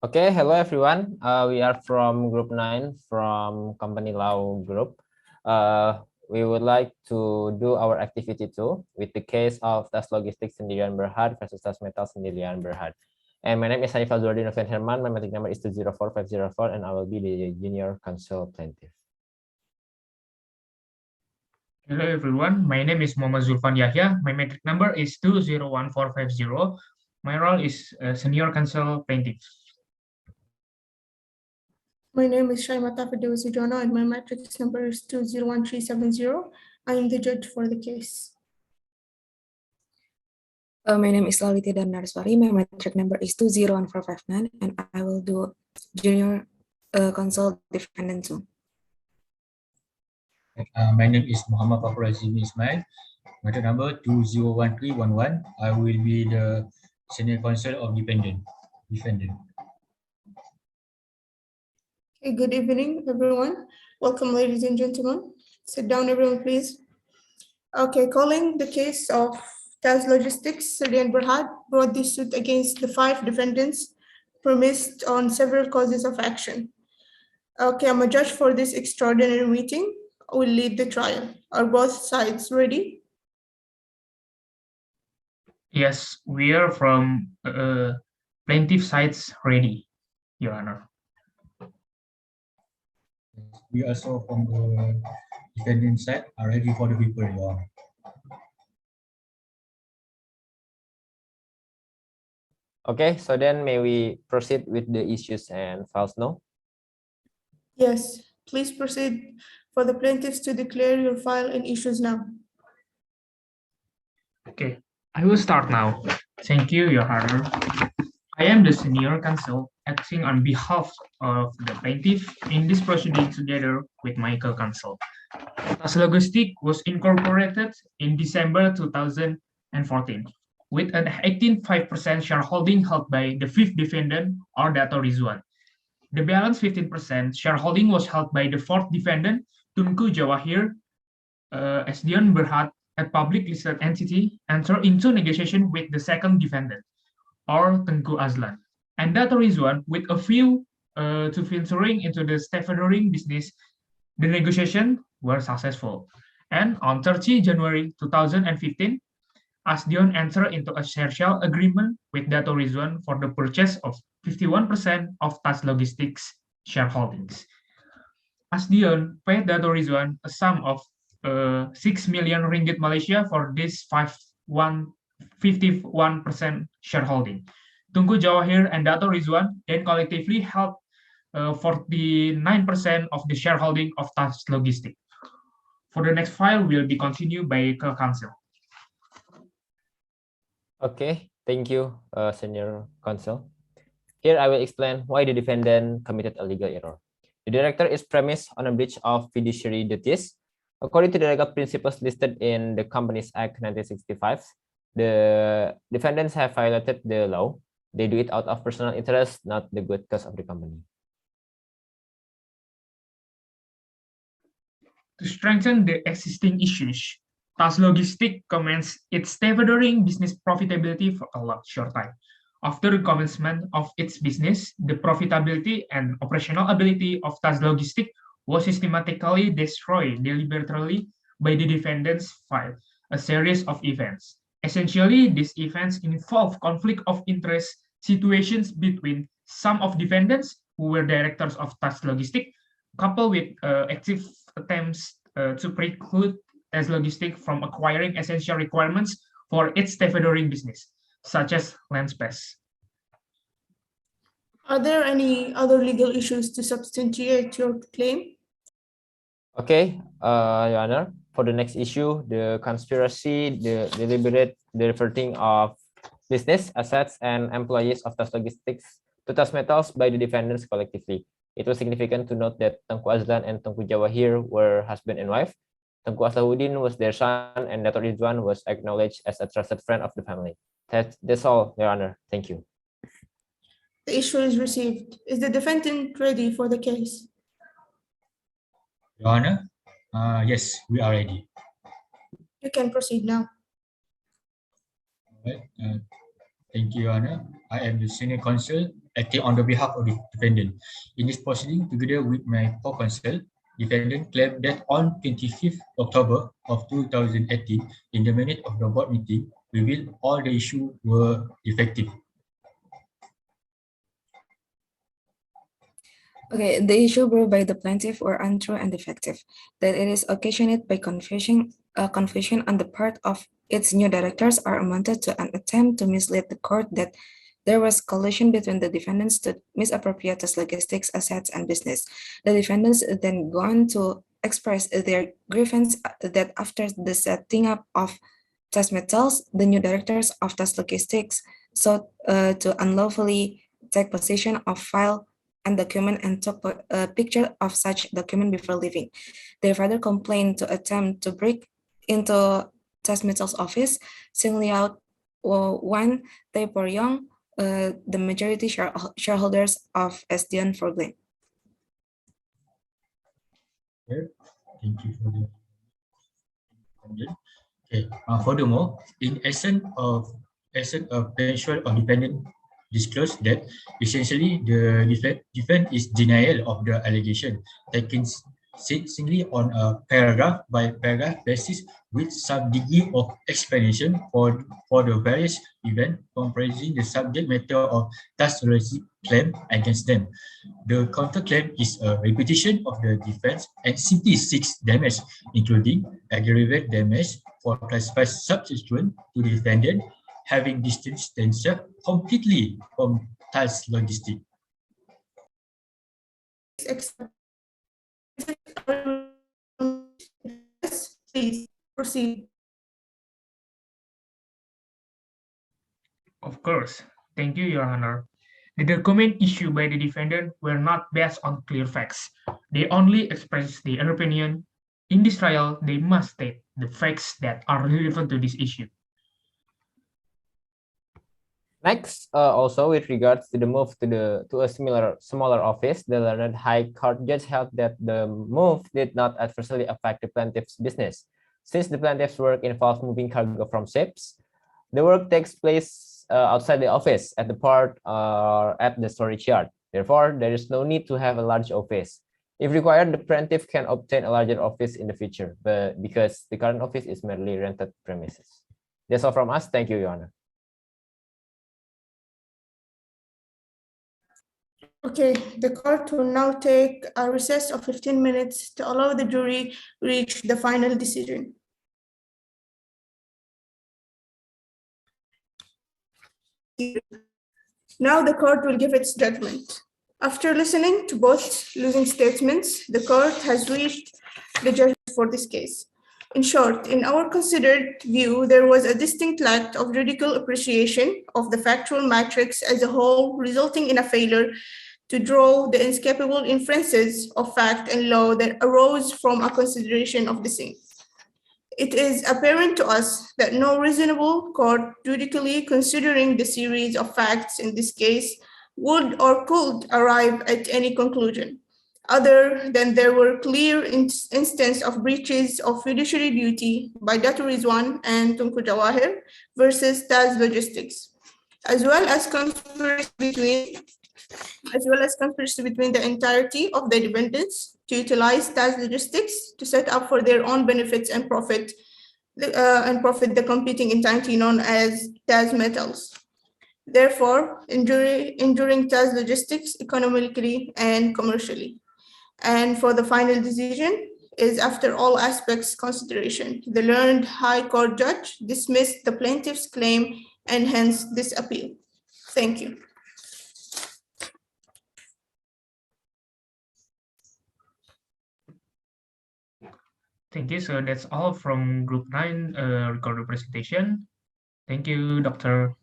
Okay, hello everyone. We are from Group 9 from Company Law Group. We would like to do our activity 2 with the case of Tas Logistics Sendirian Berhad versus Tas Metal Sendirian Berhad. And my name is Hanif Azwardi Novian Herman. My metric number is 204504 and I will be the junior counsel plaintiff. Hello everyone, my name is Muhammad Zulfan Yahya. My metric number is 201450. My role is senior counsel plaintiff. My name is Shaimata Fideusujana and my matrix number is 201370. I am the judge for the case. My name is Laliti Narswari. My metric number is 201459 and I will do junior counsel defendant too. My name is Muhammad Fakhrazim Ismail. Metric number 201311. I will be the senior counsel of defendant. Okay, good evening, everyone. Welcome, ladies and gentlemen. Sit down, everyone, please. Okay, calling the case of Tas Logistics, Serdarian Berhad brought this suit against the 5 defendants premised on several causes of action. Okay, I'm a judge for this extraordinary meeting. I will lead the trial. Are both sides ready? Yes, we are from plaintiff sides ready, Your Honor. We also from the defendant side are ready for the people. Okay, so then may we proceed with the issues and files now? Yes, please proceed for the plaintiffs to declare your file and issues now. Okay, I will start now. Thank you, Your Honor. I am the senior counsel acting on behalf of the plaintiff in this proceeding together with my co-counsel. Tas Logistics was incorporated in December 2014 with an 18.5% shareholding held by the 5th defendant, or Dato Rizwan. The balance 15% shareholding was held by the 4th defendant, Tunku Jawahir, Sdn Berhad, a public listed entity, entered into negotiation with the 2nd defendant, or Tengku Azlan, and Dato Rizwan with a view to venturing into the stevedoring business. The negotiations were successful, and on 30 January 2015, Asdion entered into a share agreement with Dato Rizwan for the purchase of 51% of Tas Logistics shareholdings. Asdion paid Dato Rizwan a sum of 6 million ringgit Malaysia for this 51% shareholding. Tunku Jawahir and Dato Rizwan then collectively held 49% of the shareholding of Tas Logistics. For the next file will be continued by co-counsel. Okay, thank you, senior counsel. Here I will explain why the defendant committed a legal error. The director is premised on a breach of fiduciary duties. According to the legal principles listed in the Companies Act 1965, the defendants have violated the law. They do it out of personal interest, not the good cause of the company. To strengthen the existing issues, Tas Logistics commenced its stevedoring business profitability for a short time. After the commencement of its business, the profitability and operational ability of Tas Logistics was systematically destroyed deliberately by the defendants filed a series of events. Essentially, these events involve conflict of interest situations between some of defendants who were directors of Tas Logistics, coupled with active attempts to preclude Tas Logistics from acquiring essential requirements for its stevedoring business, such as land space. Are there any other legal issues to substantiate your claim? Okay, Your Honor. For the next issue, the conspiracy, the deliberate diverting of business, assets, and employees of Tas Logistics to Tas Metals by the defendants collectively. It was significant to note that Tengku Azlan and Tengku Jawahir were husband and wife. Tengku Aslahuddin was their son, and Dato Rizwan was acknowledged as a trusted friend of the family. That's all, Your Honor. Thank you. The issue is received. Is the defendant ready for the case? Your Honor, yes, we are ready. You can proceed now. All right. Thank you, Your Honor. I am the senior counsel acting on the behalf of the defendant. In this proceeding, together with my co-counsel, defendant claimed that on 25th October of 2018, in the minute of the board meeting, revealed all the issues were defective. Okay, the issue brought by the plaintiff were untrue and defective, that it is occasioned by confusion on the part of its new directors are amounted to an attempt to mislead the court that there was collusion between the defendants to misappropriate TAS Logistics assets and business. The defendants then go on to express their grievance that after the setting up of TAS Metals, the new directors of TAS Logistics sought to unlawfully take possession of file and document and took a picture of such document before leaving. They further complained to attempt to break into TAS Metals office, singling out one Taipor Young, the majority shareholders of SDN for blame. Thank you for the comment. Okay. Furthermore, in essence of potential or dependent disclosed that essentially the defense is denial of the allegation, taken singly on a paragraph by paragraph basis with some degree of explanation for the various events comprising the subject matter of TAS claim against them. The counterclaim is a repetition of the defense and simply seeks damage, including aggravated damage for classified substituent to the defendant having distanced themselves completely from TAS Logistics. Please proceed. Of course. Thank you, Your Honor. The document issued by the defendant were not based on clear facts. They only express their opinion. In this trial, they must state the facts that are relevant to this issue. Next, also with regards to the move to a smaller office, the learned High Court judge held that the move did not adversely affect the plaintiff's business. Since the plaintiff's work involves moving cargo from ships, the work takes place outside the office at the port or at the storage yard. Therefore, there is no need to have a large office. If required, the plaintiff can obtain a larger office in the future, but because the current office is merely rented premises. That's all from us. Thank you, Your Honor. Okay, the court will now take a recess of 15 minutes to allow the jury reach the final decision. Now the court will give its judgment. After listening to both losing statements, the court has reached the judgment for this case. In short, in our considered view, there was a distinct lack of judicial appreciation of the factual matrix as a whole, resulting in a failure to draw the inescapable inferences of fact and law that arose from a consideration of the same. It is apparent to us that no reasonable court judicially considering the series of facts in this case would or could arrive at any conclusion, other than there were clear instances of breaches of fiduciary duty by Dr. Rizwan and Tunku Jawahir versus TAS Logistics, as well as conspiracy between the entirety of the defendants to utilize TAS Logistics to set up for their own benefits and profit the competing entity known as TAS Metals. Therefore, injuring TAS Logistics economically and commercially. And for the final decision is after all aspects consideration. The learned High Court judge dismissed the plaintiff's claim and hence this appeal. Thank you. Thank you. So that's all from Group 9 recorded presentation. Thank you, Doctor.